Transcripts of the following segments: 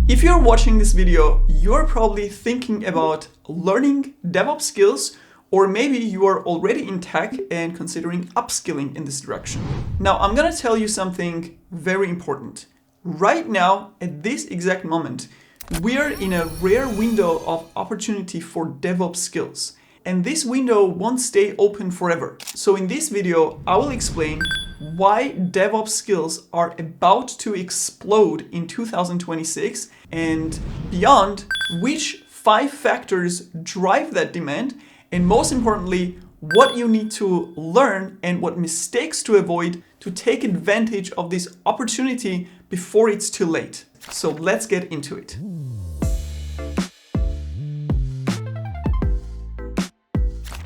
If you're watching this video, you're probably thinking about learning DevOps skills, or maybe you are already in tech and considering upskilling in this direction. Now, I'm gonna tell you something very important. Right now, at this exact moment, we are in a rare window of opportunity for DevOps skills. And this window won't stay open forever. So in this video, I will explain why DevOps skills are about to explode in 2026 and beyond, which 5 factors drive that demand, and most importantly, what you need to learn and what mistakes to avoid to take advantage of this opportunity before it's too late. So let's get into it.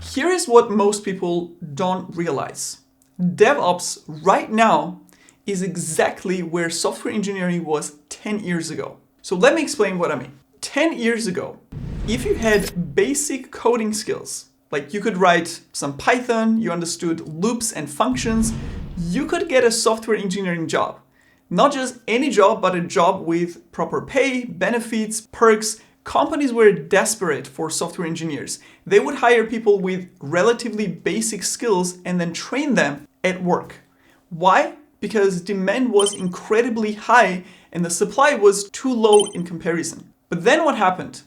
Here is what most people don't realize. DevOps right now is exactly where software engineering was 10 years ago. So let me explain what I mean. 10 years ago, if you had basic coding skills, like you could write some Python, you understood loops and functions, you could get a software engineering job. Not just any job, but a job with proper pay, benefits, perks. Companies were desperate for software engineers. They would hire people with relatively basic skills and then train them at work. Why? Because demand was incredibly high and the supply was too low in comparison. But then what happened?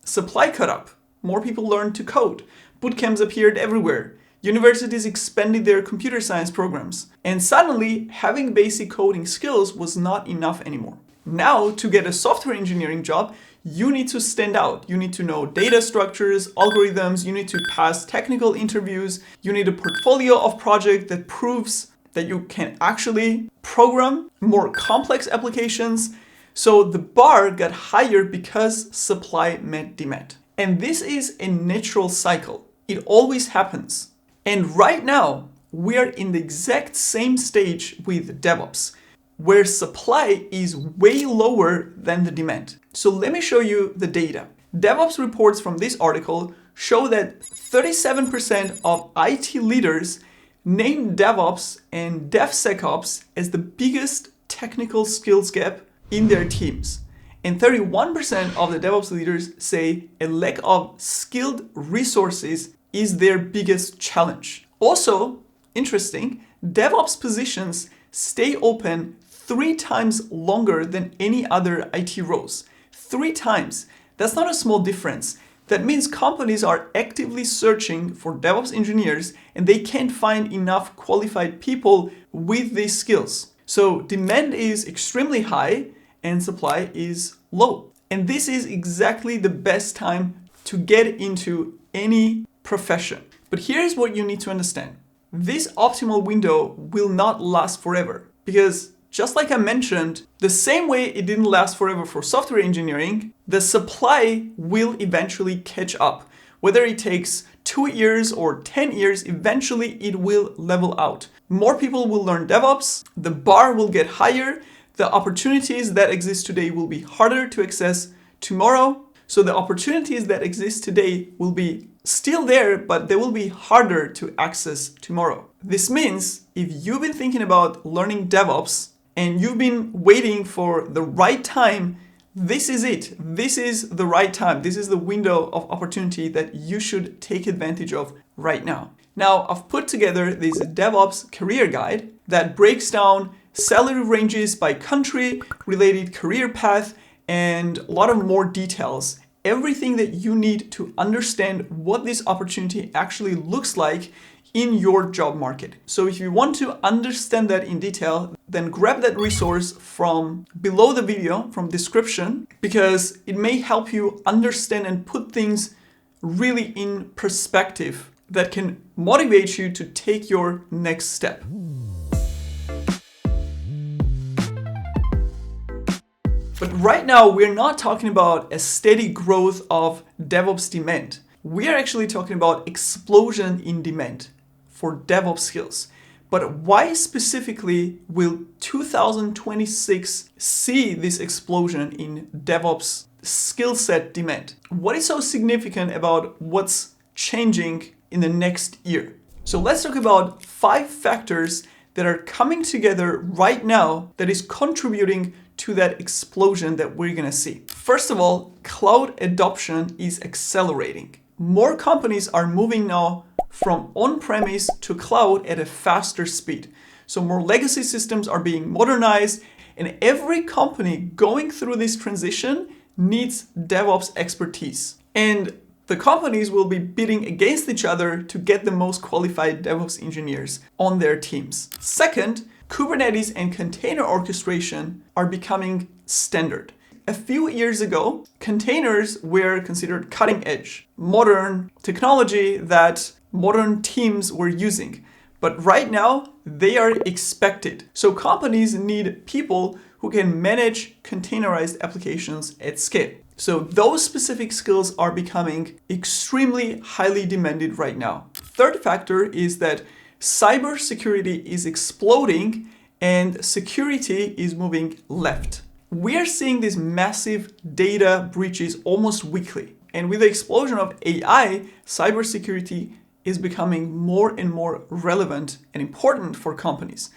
Supply caught up. More people learned to code. Bootcamps appeared everywhere. Universities expanded their computer science programs. And suddenly, having basic coding skills was not enough anymore. Now, to get a software engineering job, you need to stand out. You need to know data structures, algorithms, you need to pass technical interviews, you need a portfolio of projects that proves that you can actually program more complex applications. So the bar got higher because supply met demand. And this is a natural cycle. It always happens. And right now, we are in the exact same stage with DevOps, where supply is way lower than the demand. So let me show you the data. DevOps reports from this article show that 37% of IT leaders name DevOps and DevSecOps as the biggest technical skills gap in their teams. And 31% of the DevOps leaders say a lack of skilled resources is their biggest challenge. Also, interesting, DevOps positions stay open 3 times longer than any other IT roles. 3 times. That's not a small difference. That means companies are actively searching for DevOps engineers and they can't find enough qualified people with these skills. So demand is extremely high and supply is low. And this is exactly the best time to get into any profession. But here's what you need to understand. This optimal window will not last forever because just like I mentioned, the same way it didn't last forever for software engineering, the supply will eventually catch up. Whether it takes 2 years or 10 years, eventually it will level out. More people will learn DevOps, the bar will get higher, the opportunities that exist today will be harder to access tomorrow. So the opportunities that exist today will be still there, but they will be harder to access tomorrow. This means if you've been thinking about learning DevOps, and you've been waiting for the right time, this is it. This is the right time. This is the window of opportunity that you should take advantage of right now. Now, I've put together this DevOps career guide that breaks down salary ranges by country, related career path, and a lot of more details. Everything that you need to understand what this opportunity actually looks like in your job market. So if you want to understand that in detail, then grab that resource from below the video, from description, because it may help you understand and put things really in perspective that can motivate you to take your next step. But right now, we're not talking about a steady growth of DevOps demand. We are actually talking about explosion in demand for DevOps skills. But why specifically will 2026 see this explosion in DevOps skill set demand? What is so significant about what's changing in the next year? So let's talk about 5 factors that are coming together right now that is contributing to that explosion that we're gonna see. First of all, cloud adoption is accelerating. More companies are moving now from on-premise to cloud at a faster speed. So more legacy systems are being modernized, and every company going through this transition needs DevOps expertise. And the companies will be bidding against each other to get the most qualified DevOps engineers on their teams. Second, Kubernetes and container orchestration are becoming standard. A few years ago, containers were considered cutting edge, modern technology that modern teams were using. But right now, they are expected. So companies need people who can manage containerized applications at scale. So those specific skills are becoming extremely highly demanded right now. Third factor is that cybersecurity is exploding and security is moving left. We are seeing these massive data breaches almost weekly. And with the explosion of AI, cybersecurity is becoming more and more relevant and important for companies.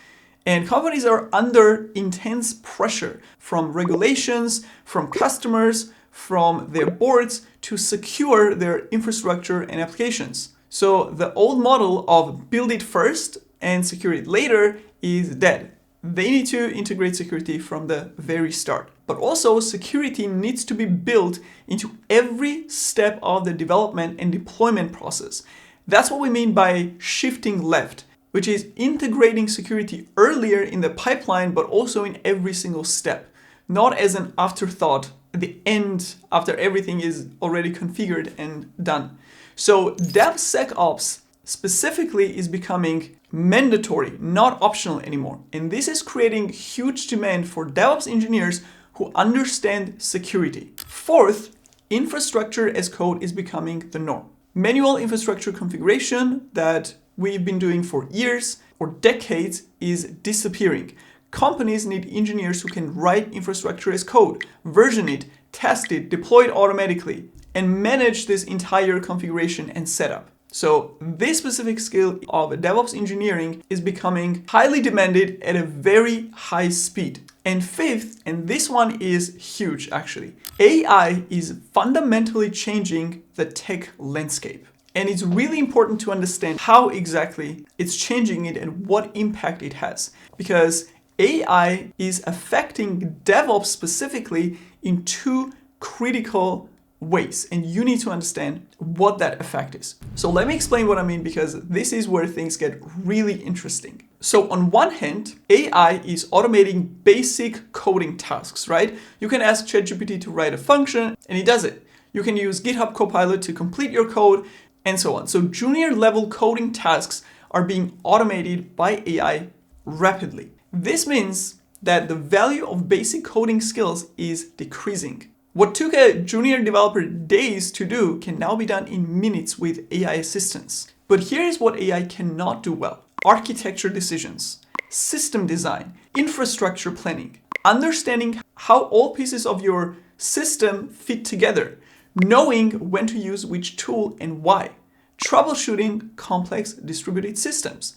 And companies are under intense pressure from regulations, from customers, from their boards to secure their infrastructure and applications. So the old model of build it first and secure it later is dead. They need to integrate security from the very start. But also security needs to be built into every step of the development and deployment process. That's what we mean by shifting left, which is integrating security earlier in the pipeline, but also in every single step, not as an afterthought at the end after everything is already configured and done. So DevSecOps specifically is becoming mandatory, not optional anymore. And this is creating huge demand for DevOps engineers who understand security. Fourth, infrastructure as code is becoming the norm. Manual infrastructure configuration that we've been doing for years or decades is disappearing. Companies need engineers who can write infrastructure as code, version it, test it, deploy it automatically, and manage this entire configuration and setup. So this specific skill of DevOps engineering is becoming highly demanded at a very high speed. And fifth, and this one is huge actually, AI is fundamentally changing the tech landscape. And it's really important to understand how exactly it's changing it and what impact it has. Because AI is affecting DevOps specifically in two critical ways, and you need to understand what that effect is. So let me explain what I mean, because this is where things get really interesting. So on one hand, AI is automating basic coding tasks, right? You can ask ChatGPT to write a function and it does it. You can use GitHub Copilot to complete your code and so on. So junior level coding tasks are being automated by AI rapidly. This means that the value of basic coding skills is decreasing. What took a junior developer days to do can now be done in minutes with AI assistance. But here is what AI cannot do well: architecture decisions, system design, infrastructure planning, understanding how all pieces of your system fit together, knowing when to use which tool and why, troubleshooting complex distributed systems.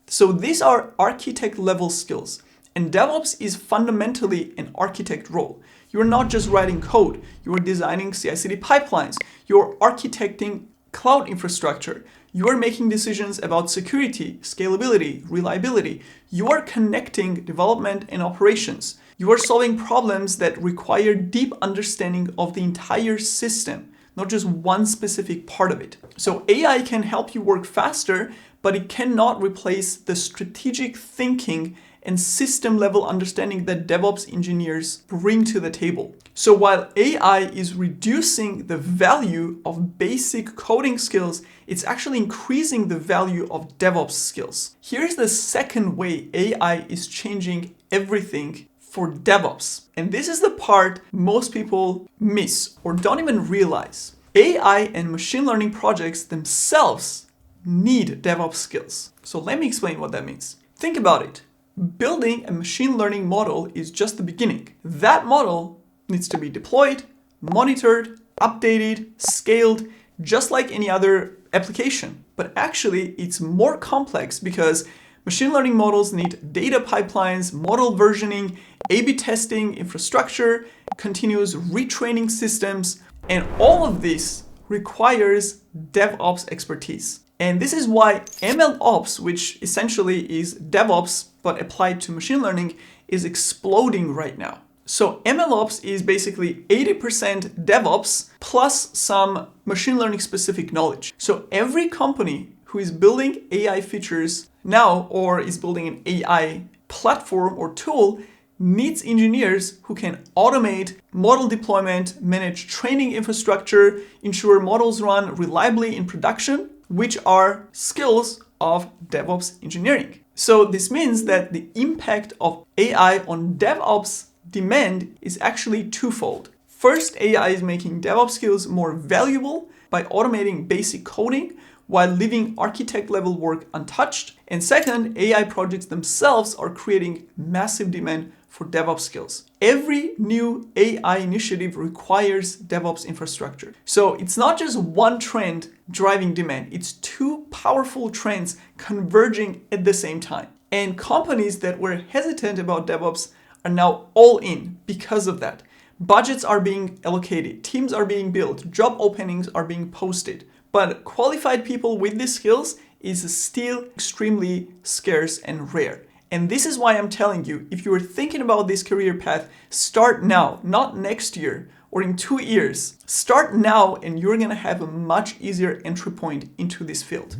So these are architect level skills, and DevOps is fundamentally an architect role. You're not just writing code, you are designing CI/CD pipelines, you're architecting cloud infrastructure, you are making decisions about security, scalability, reliability, you are connecting development and operations, you are solving problems that require deep understanding of the entire system, not just one specific part of it. So AI can help you work faster, but it cannot replace the strategic thinking and system level understanding that DevOps engineers bring to the table. So while AI is reducing the value of basic coding skills, it's actually increasing the value of DevOps skills. Here's the second way AI is changing everything for DevOps. And this is the part most people miss or don't even realize. AI and machine learning projects themselves need DevOps skills. So let me explain what that means. Think about it. Building a machine learning model is just the beginning. That model needs to be deployed, monitored, updated, scaled, just like any other application. But actually, it's more complex because Machine learning models need data pipelines, model versioning, A/B testing, infrastructure, continuous retraining systems, and all of this requires DevOps expertise. And this is why MLOps, which essentially is DevOps but applied to machine learning, is exploding right now. So MLOps is basically 80% DevOps plus some machine learning specific knowledge. So every company who is building AI features now or is building an AI platform or tool needs engineers who can automate model deployment, manage training infrastructure, ensure models run reliably in production, which are skills of DevOps engineering. So this means that the impact of AI on DevOps demand is actually twofold. First, AI is making DevOps skills more valuable by automating basic coding while leaving architect level work untouched. And second, AI projects themselves are creating massive demand for DevOps skills. Every new AI initiative requires DevOps infrastructure. So it's not just one trend driving demand, it's two powerful trends converging at the same time. And companies that were hesitant about DevOps are now all in because of that. Budgets are being allocated, teams are being built, job openings are being posted. But qualified people with these skills is still extremely scarce and rare. And this is why I'm telling you, if you are thinking about this career path, start now, not next year or in 2 years. Start now and you're gonna have a much easier entry point into this field.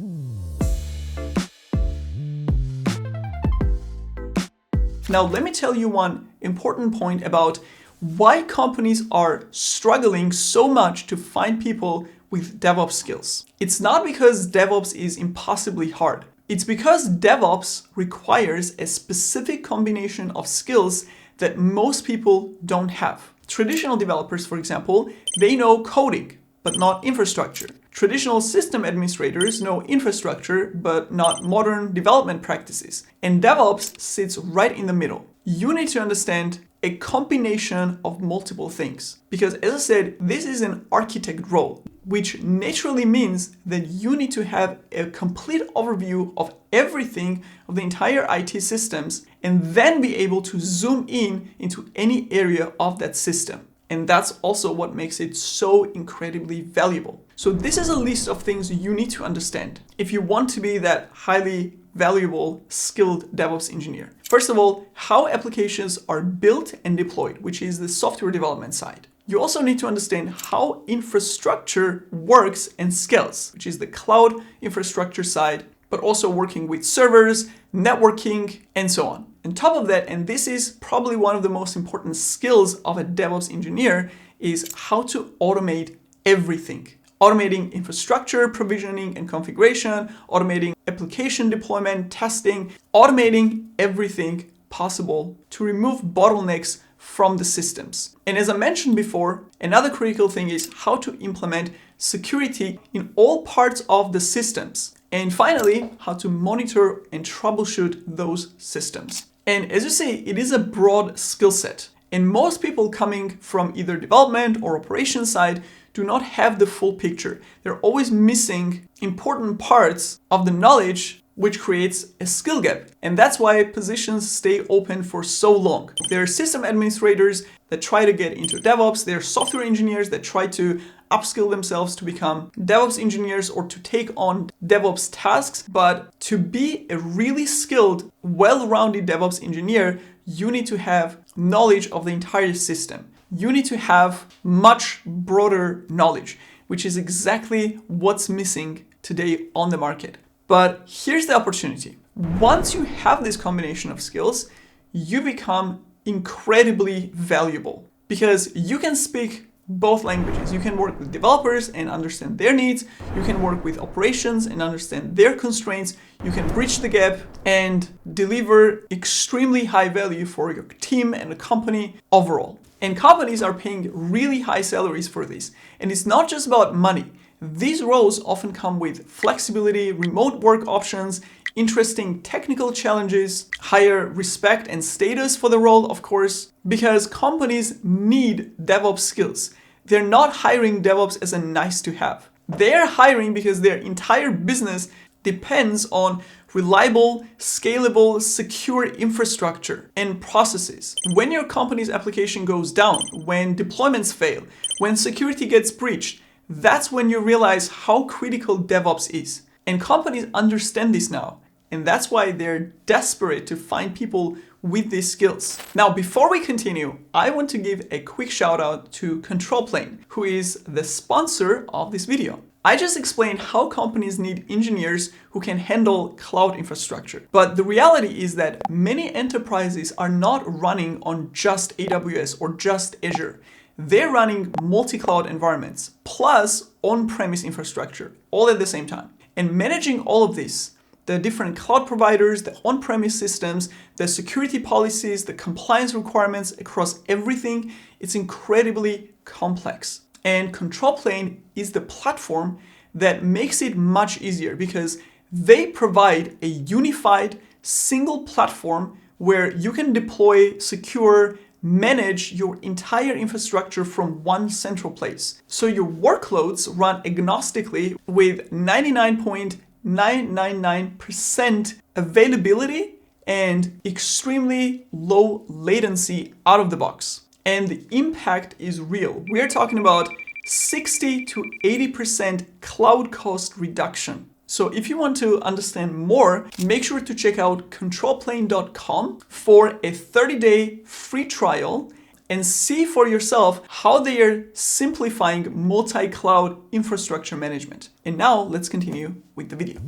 Now, let me tell you one important point about why companies are struggling so much to find people with DevOps skills. It's not because DevOps is impossibly hard. It's because DevOps requires a specific combination of skills that most people don't have. Traditional developers, for example, they know coding, but not infrastructure. Traditional system administrators know infrastructure, but not modern development practices. And DevOps sits right in the middle. You need to understand a combination of multiple things. Because as I said, this is an architect role, which naturally means that you need to have a complete overview of everything, of the entire IT systems, and then be able to zoom in into any area of that system. And that's also what makes it so incredibly valuable. So this is a list of things you need to understand if you want to be that highly valuable, skilled DevOps engineer. First of all, how applications are built and deployed, which is the software development side. You also need to understand how infrastructure works and scales, which is the cloud infrastructure side, but also working with servers, networking, and so on. On top of that, and this is probably one of the most important skills of a DevOps engineer, is how to automate everything. Automating infrastructure, provisioning and configuration, automating application deployment, testing, automating everything possible to remove bottlenecks from the systems. And as I mentioned before, another critical thing is how to implement security in all parts of the systems. And finally, how to monitor and troubleshoot those systems. And as you see, it is a broad skill set. And most people coming from either development or operations side do not have the full picture. They're always missing important parts of the knowledge, which creates a skill gap. And that's why positions stay open for so long. There are system administrators that try to get into DevOps. There are software engineers that try to upskill themselves to become DevOps engineers or to take on DevOps tasks. But to be a really skilled, well-rounded DevOps engineer, you need to have knowledge of the entire system. You need to have much broader knowledge, which is exactly what's missing today on the market. But here's the opportunity. Once you have this combination of skills, you become incredibly valuable because you can speak both languages. You can work with developers and understand their needs. You can work with operations and understand their constraints. You can bridge the gap and deliver extremely high value for your team and the company overall. And companies are paying really high salaries for this. And it's not just about money. These roles often come with flexibility, remote work options, interesting technical challenges, higher respect and status for the role, of course, because companies need DevOps skills. They're not hiring DevOps as a nice to have. They're hiring because their entire business depends on reliable, scalable, secure infrastructure and processes. When your company's application goes down, when deployments fail, when security gets breached, that's when you realize how critical DevOps is. And companies understand this now. And that's why they're desperate to find people with these skills. Now, before we continue, I want to give a quick shout out to 𝗃𝗶𝗱𝗄, who is the sponsor of this video. I just explained how companies need engineers who can handle cloud infrastructure. But the reality is that many enterprises are not running on just AWS or just Azure. They're running multi-cloud environments plus on-premise infrastructure all at the same time. And managing all of this, the different cloud providers, the on-premise systems, the security policies, the compliance requirements across everything, it's incredibly complex. And 𝗃𝗃𝗄 is the platform that makes it much easier because they provide a unified single platform where you can deploy, secure, manage your entire infrastructure from one central place. So your workloads run agnostically with 99.999% availability and extremely low latency out of the box. And the impact is real. We're talking about 60 to 80% cloud cost reduction. So if you want to understand more, make sure to check out 𝗃𝗃𝗄𝗀.com for a 30-day free trial and see for yourself how they are simplifying multi-cloud infrastructure management. And now let's continue with the video.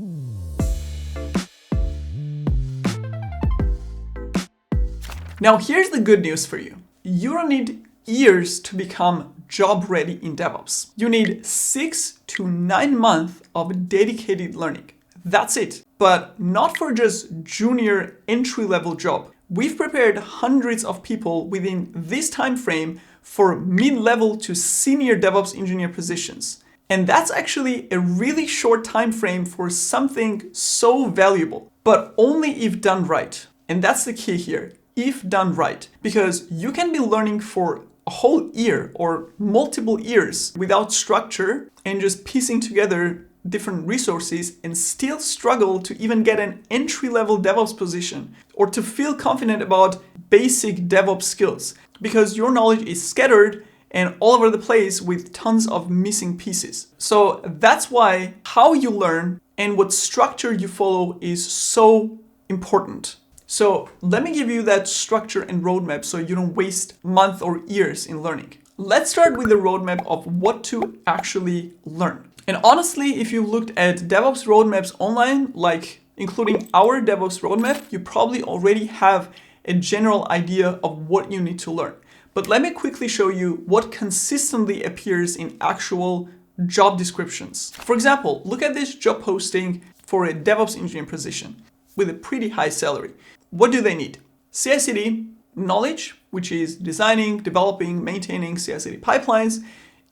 Now here's the good news for you. You don't need years to become job ready in DevOps. You need 6 to 9 months of dedicated learning. That's it. But not for just junior entry-level job. We've prepared hundreds of people within this time frame for mid-level to senior DevOps engineer positions. And that's actually a really short time frame for something so valuable, but only if done right. And that's the key here, if done right, because you can be learning for a whole year or multiple years without structure and just piecing together different resources and still struggle to even get an entry-level DevOps position or to feel confident about basic DevOps skills because your knowledge is scattered and all over the place with tons of missing pieces. So that's why how you learn and what structure you follow is so important. So let me give you that structure and roadmap so you don't waste months or years in learning. Let's start with the roadmap of what to actually learn. And honestly, if you looked at DevOps roadmaps online, like including our DevOps roadmap, you probably already have a general idea of what you need to learn. But let me quickly show you what consistently appears in actual job descriptions. For example, look at this job posting for a DevOps engineer position with a pretty high salary. What do they need? CI/CD knowledge, which is designing, developing, maintaining CI/CD pipelines,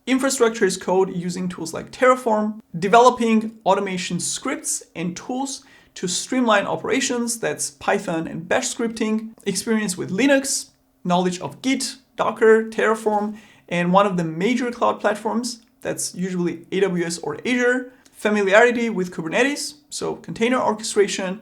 infrastructure as code using tools like Terraform, developing automation scripts and tools to streamline operations, that's Python and Bash scripting, experience with Linux, knowledge of Git, Docker, Terraform, and one of the major cloud platforms, that's usually AWS or Azure, familiarity with Kubernetes, so container orchestration,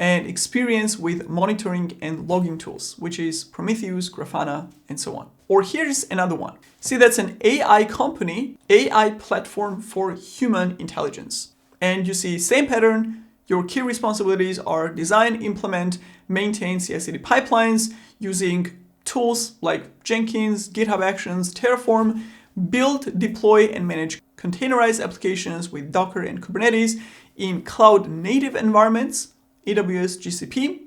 and experience with monitoring and logging tools, which is Prometheus, Grafana, and so on. Or here's another one. See, that's an AI company, AI platform for human intelligence. And you see same pattern. Your key responsibilities are design, implement, maintain CI/CD pipelines using tools like Jenkins, GitHub Actions, Terraform, build, deploy, and manage containerized applications with Docker and Kubernetes in cloud native environments, AWS, GCP,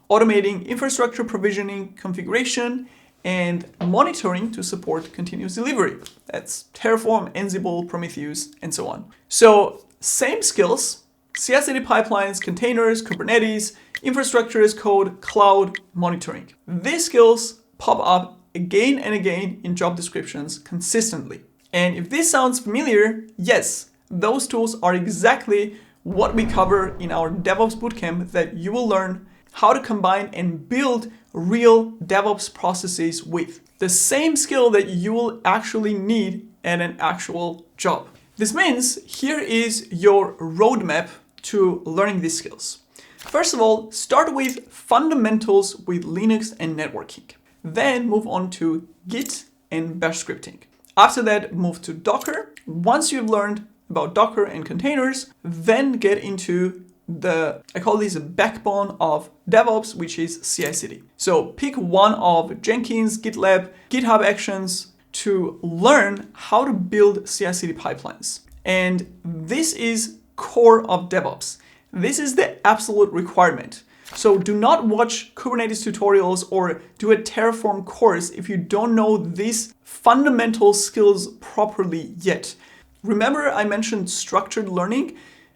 automating infrastructure provisioning, configuration, and monitoring to support continuous delivery. That's Terraform, Ansible, Prometheus, and so on. So same skills, CI/CD pipelines, containers, Kubernetes, infrastructure as code, cloud, monitoring. These skills pop up again and again in job descriptions consistently. And if this sounds familiar, yes, those tools are exactly what we cover in our DevOps Bootcamp that you will learn how to combine and build real DevOps processes with. The same skill that you will actually need at an actual job. This means here is your roadmap to learning these skills. First of all, start with fundamentals with Linux and networking. Then move on to Git and Bash scripting. After that, move to Docker. Once you've learned about Docker and containers, then get into I call this a backbone of DevOps, which is CI/CD. So pick one of Jenkins, GitLab, GitHub Actions to learn how to build CI/CD pipelines. And this is core of DevOps. This is the absolute requirement. So do not watch Kubernetes tutorials or do a Terraform course if you don't know these fundamental skills properly yet. Remember I mentioned structured learning?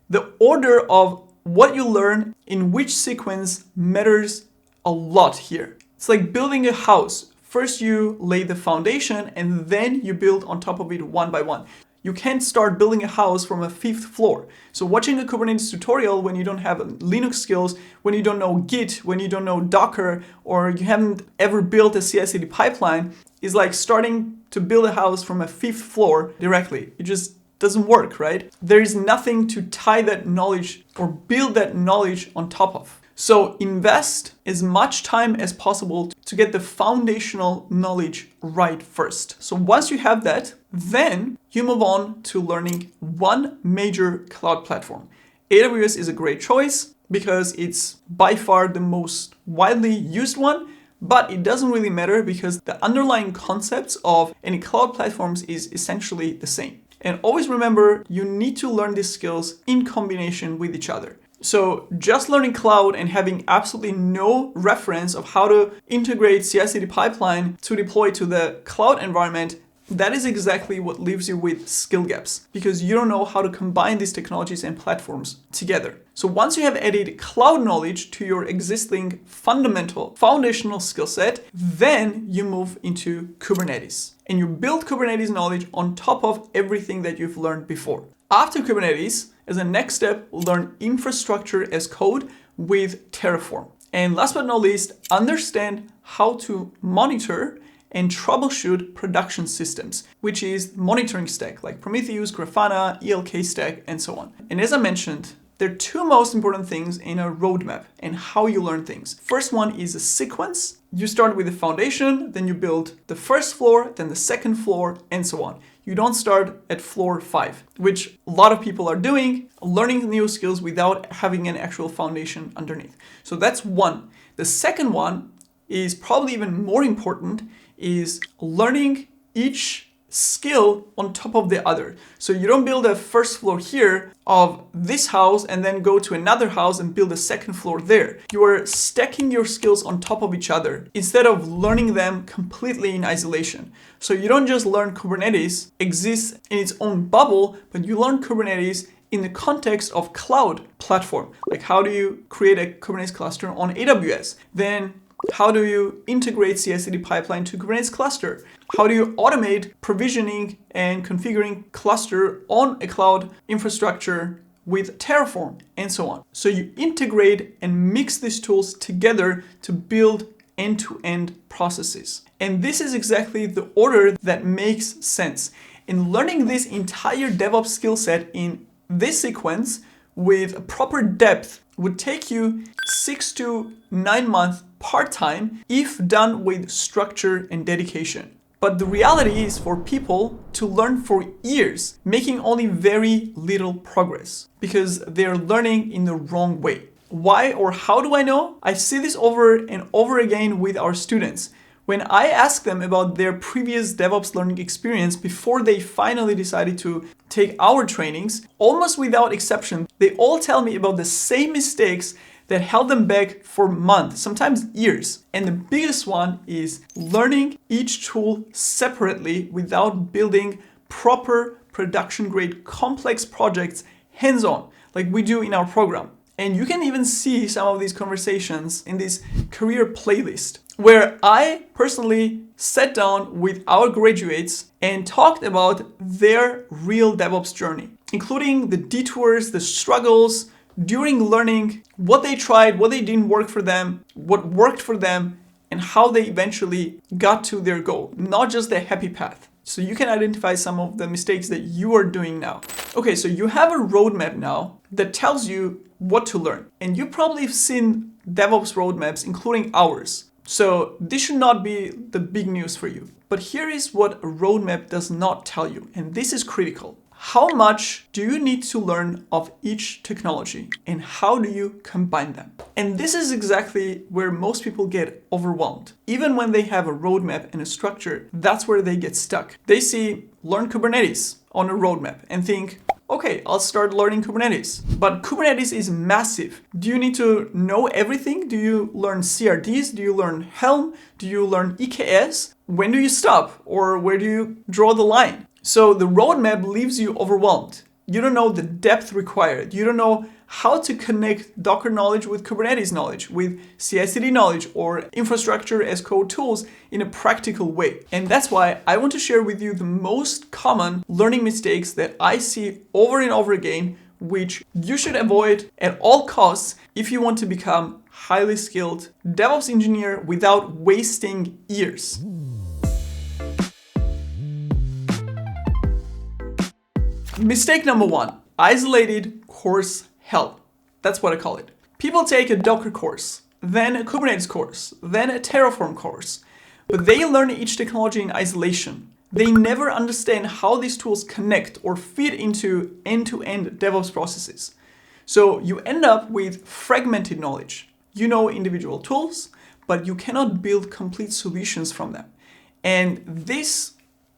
The order of what you learn in which sequence matters a lot here. It's like building a house. First you lay the foundation and then you build on top of it one by one. You can't start building a house from a 5th floor. So watching a Kubernetes tutorial when you don't have Linux skills, when you don't know Git, when you don't know Docker, or you haven't ever built a CI/CD pipeline is like starting to build a house from a 5th floor directly. It just doesn't work, right? There is nothing to tie that knowledge or build that knowledge on top of. So invest as much time as possible to get the foundational knowledge right first. So once you have that, then you move on to learning one major cloud platform. AWS is a great choice because it's by far the most widely used one, but it doesn't really matter because the underlying concepts of any cloud platforms is essentially the same. And always remember, you need to learn these skills in combination with each other. So just learning cloud and having absolutely no reference of how to integrate CI/CD pipeline to deploy to the cloud environment, that is exactly what leaves you with skill gaps because you don't know how to combine these technologies and platforms together. So once you have added cloud knowledge to your existing foundational skill set, then you move into Kubernetes and you build Kubernetes knowledge on top of everything that you've learned before. After Kubernetes, as a next step, learn infrastructure as code with Terraform. And last but not least, understand how to monitor and troubleshoot production systems, which is monitoring stack like Prometheus, Grafana, ELK stack, and so on. And as I mentioned, there are two most important things in a roadmap and how you learn things. First one is a sequence. You start with the foundation, then you build the first floor, then the second floor, and so on. You don't start at floor 5, which a lot of people are doing, learning new skills without having an actual foundation underneath. So that's one. The second one is probably even more important, is learning each skill on top of the other. So you don't build a first floor here of this house and then go to another house and build a second floor there. You are stacking your skills on top of each other instead of learning them completely in isolation. So you don't just learn Kubernetes exists in its own bubble, but you learn Kubernetes in the context of cloud platform. Like how do you create a Kubernetes cluster on AWS? Then how do you integrate CI/CD pipeline to Kubernetes cluster? How do you automate provisioning and configuring cluster on a cloud infrastructure with Terraform and so on? So you integrate and mix these tools together to build end-to-end processes. And this is exactly the order that makes sense. In learning this entire DevOps skill set in this sequence with proper depth would take you 6 to 9 months part-time if done with structure and dedication. But the reality is for people to learn for years, making only very little progress because they're learning in the wrong way. Why or how do I know? I see this over and over again with our students. When I ask them about their previous DevOps learning experience before they finally decided to take our trainings, almost without exception, they all tell me about the same mistakes that held them back for months, sometimes years. And the biggest one is learning each tool separately without building proper production-grade complex projects hands-on, like we do in our program. And you can even see some of these conversations in this career playlist, where I personally sat down with our graduates and talked about their real DevOps journey, including the detours, the struggles during learning, what they tried, what they didn't work for them, what worked for them, and how they eventually got to their goal, not just the happy path. so you can identify some of the mistakes that you are doing now. Okay, so you have a roadmap now that tells you what to learn. And you probably have seen DevOps roadmaps, including ours. So this should not be the big news for you. But here is what a roadmap does not tell you, and this is critical. How much do you need to learn of each technology, and how do you combine them? And this is exactly where most people get overwhelmed. Even when they have a roadmap and a structure, that's where they get stuck. They see learn Kubernetes on a roadmap and think, okay, I'll start learning Kubernetes. But Kubernetes is massive. Do you need to know everything? Do you learn CRDs? Do you learn Helm? Do you learn EKS? When do you stop? Or where do you draw the line? So the roadmap leaves you overwhelmed. You don't know the depth required. You don't know how to connect Docker knowledge with Kubernetes knowledge, with CI/CD knowledge, or infrastructure as code tools in a practical way. And that's why I want to share with you the most common learning mistakes that I see over and over again, which you should avoid at all costs if you want to become highly skilled DevOps engineer without wasting years. Mistake number 1, isolated course hell. That's what I call it. People take a Docker course, then a Kubernetes course, then a Terraform course, but they learn each technology in isolation. They never understand how these tools connect or fit into end-to-end DevOps processes. So you end up with fragmented knowledge. You know individual tools, but you cannot build complete solutions from them. And this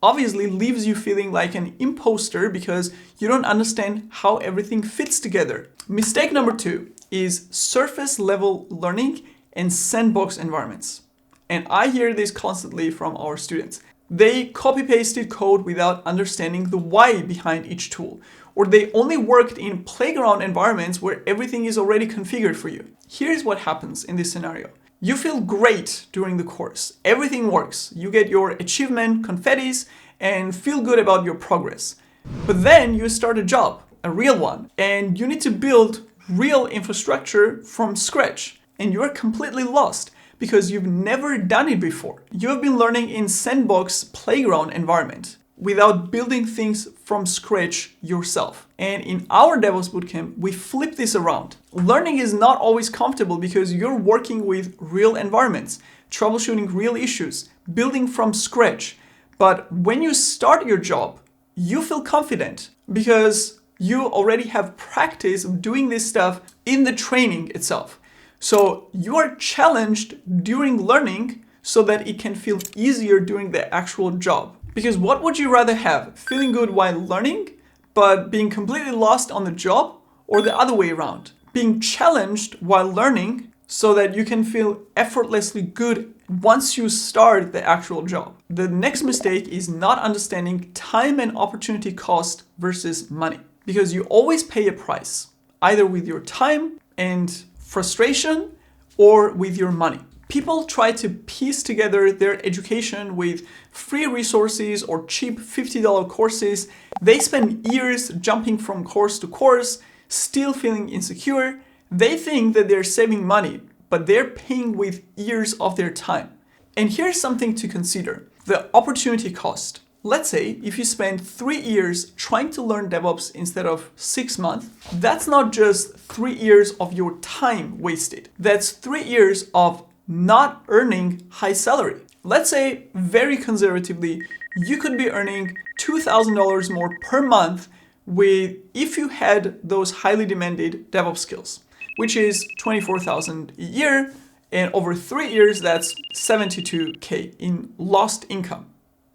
obviously leaves you feeling like an imposter because you don't understand how everything fits together. Mistake number 2 is surface level learning and sandbox environments. And I hear this constantly from our students. They copy-pasted code without understanding the why behind each tool, or they only worked in playground environments where everything is already configured for you. Here's what happens in this scenario. You feel great during the course. Everything works. You get your achievement confettis and feel good about your progress. But then you start a job, a real one, and you need to build real infrastructure from scratch. And you are completely lost because you've never done it before. You have been learning in sandbox playground environment without building things from scratch yourself. And in our DevOps Bootcamp, we flip this around. Learning is not always comfortable because you're working with real environments, troubleshooting real issues, building from scratch. But when you start your job, you feel confident because you already have practice of doing this stuff in the training itself. So you are challenged during learning so that it can feel easier during the actual job. Because what would you rather have? Feeling good while learning, but being completely lost on the job, or the other way around? Being challenged while learning so that you can feel effortlessly good once you start the actual job. The next mistake is not understanding time and opportunity cost versus money. Because you always pay a price, either with your time and frustration or with your money. People try to piece together their education with free resources or cheap $50 courses. They spend years jumping from course to course, still feeling insecure. They think that they're saving money, but they're paying with years of their time. And here's something to consider: the opportunity cost. Let's say if you spend 3 years trying to learn DevOps instead of 6 months, that's not just 3 years of your time wasted. That's 3 years of not earning high salary. Let's say very conservatively, you could be earning $2,000 more per month if you had those highly demanded DevOps skills, which is $24,000 a year, and over 3 years, that's $72K in lost income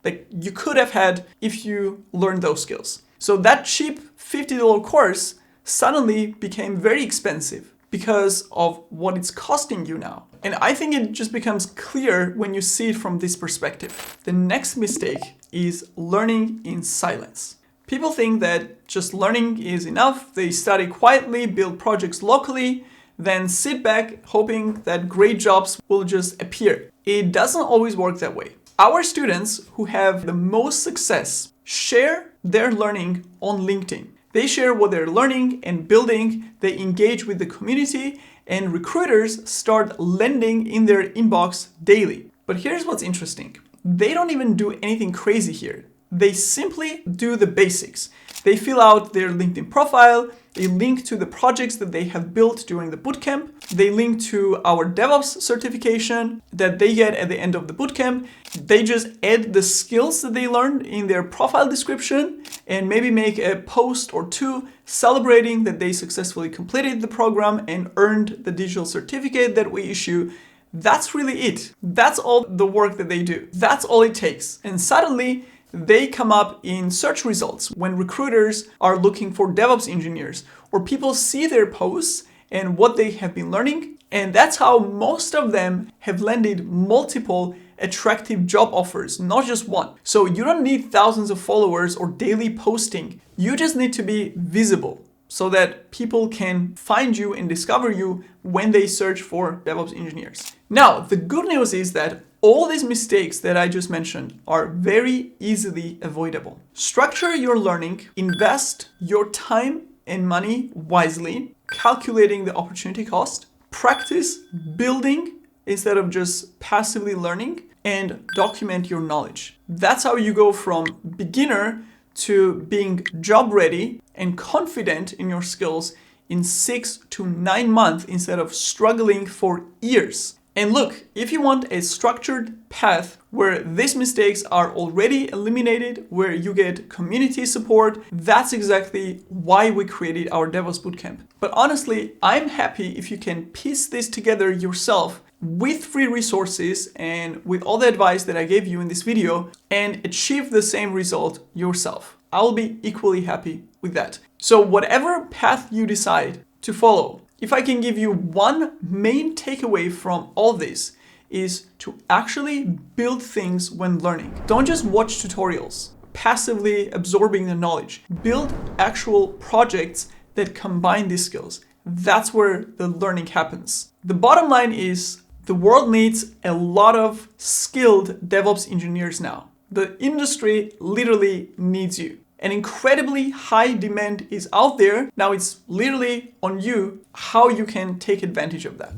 that you could have had if you learned those skills. So that cheap $50 course suddenly became very expensive because of what it's costing you now. And I think it just becomes clear when you see it from this perspective. The next mistake is learning in silence. People think that just learning is enough. They study quietly, build projects locally, then sit back hoping that great jobs will just appear. It doesn't always work that way. Our students who have the most success share their learning on LinkedIn. They share what they're learning and building, they engage with the community, and recruiters start landing in their inbox daily. But here's what's interesting. They don't even do anything crazy here. They simply do the basics. They fill out their LinkedIn profile, they link to the projects that they have built during the bootcamp, they link to our DevOps certification that they get at the end of the bootcamp. They just add the skills that they learned in their profile description and maybe make a post or two celebrating that they successfully completed the program and earned the digital certificate that we issue. That's really it. That's all the work that they do. That's all it takes. And suddenly, they come up in search results when recruiters are looking for DevOps engineers, or people see their posts and what they have been learning. And that's how most of them have landed multiple attractive job offers, not just one. So you don't need thousands of followers or daily posting. You just need to be visible so that people can find you and discover you when they search for DevOps engineers. Now, the good news is that all these mistakes that I just mentioned are very easily avoidable. Structure your learning, invest your time and money wisely, calculating the opportunity cost, practice building instead of just passively learning, and document your knowledge. That's how you go from beginner to being job ready and confident in your skills in 6 to 9 months instead of struggling for years. And look, if you want a structured path where these mistakes are already eliminated, where you get community support, that's exactly why we created our DevOps Bootcamp. But honestly, I'm happy if you can piece this together yourself with free resources and with all the advice that I gave you in this video and achieve the same result yourself. I'll be equally happy with that. So whatever path you decide to follow, if I can give you one main takeaway from all this, is to actually build things when learning. Don't just watch tutorials, passively absorbing the knowledge. Build actual projects that combine these skills. That's where the learning happens. The bottom line is the world needs a lot of skilled DevOps engineers now. The industry literally needs you. An incredibly high demand is out there. Now it's literally on you how you can take advantage of that.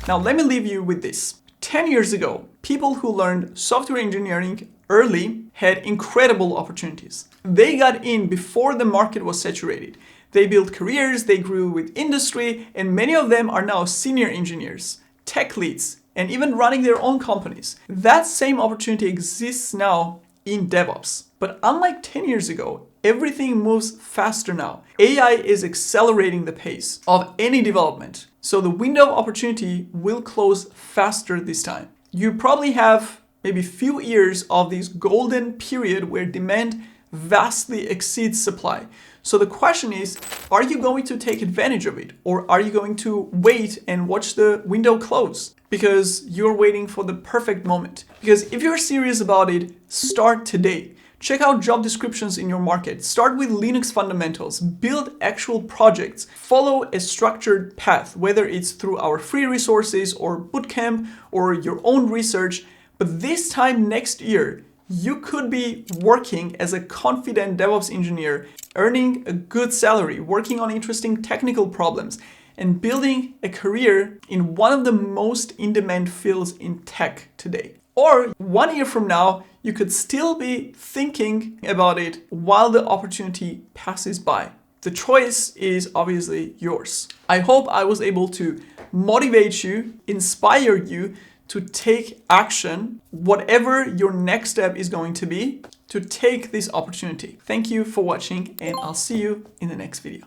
Now let me leave you with this. 10 years ago, people who learned software engineering early had incredible opportunities. They got in before the market was saturated. They built careers, they grew with industry, and many of them are now senior engineers, tech leads, and even running their own companies. That same opportunity exists now in DevOps. But unlike 10 years ago, everything moves faster now. AI is accelerating the pace of any development. So the window of opportunity will close faster this time. You probably have maybe few years of this golden period where demand vastly exceeds supply. So the question is, are you going to take advantage of it? Or are you going to wait and watch the window close? Because you're waiting for the perfect moment. Because if you're serious about it, start today. Check out job descriptions in your market. Start with Linux fundamentals. Build actual projects. Follow a structured path, whether it's through our free resources or bootcamp or your own research. But this time next year, you could be working as a confident DevOps engineer, earning a good salary, working on interesting technical problems, and building a career in one of the most in-demand fields in tech today. Or 1 year from now, you could still be thinking about it while the opportunity passes by. The choice is obviously yours. I hope I was able to motivate you, inspire you to take action, whatever your next step is going to be, to take this opportunity. Thank you for watching, and I'll see you in the next video.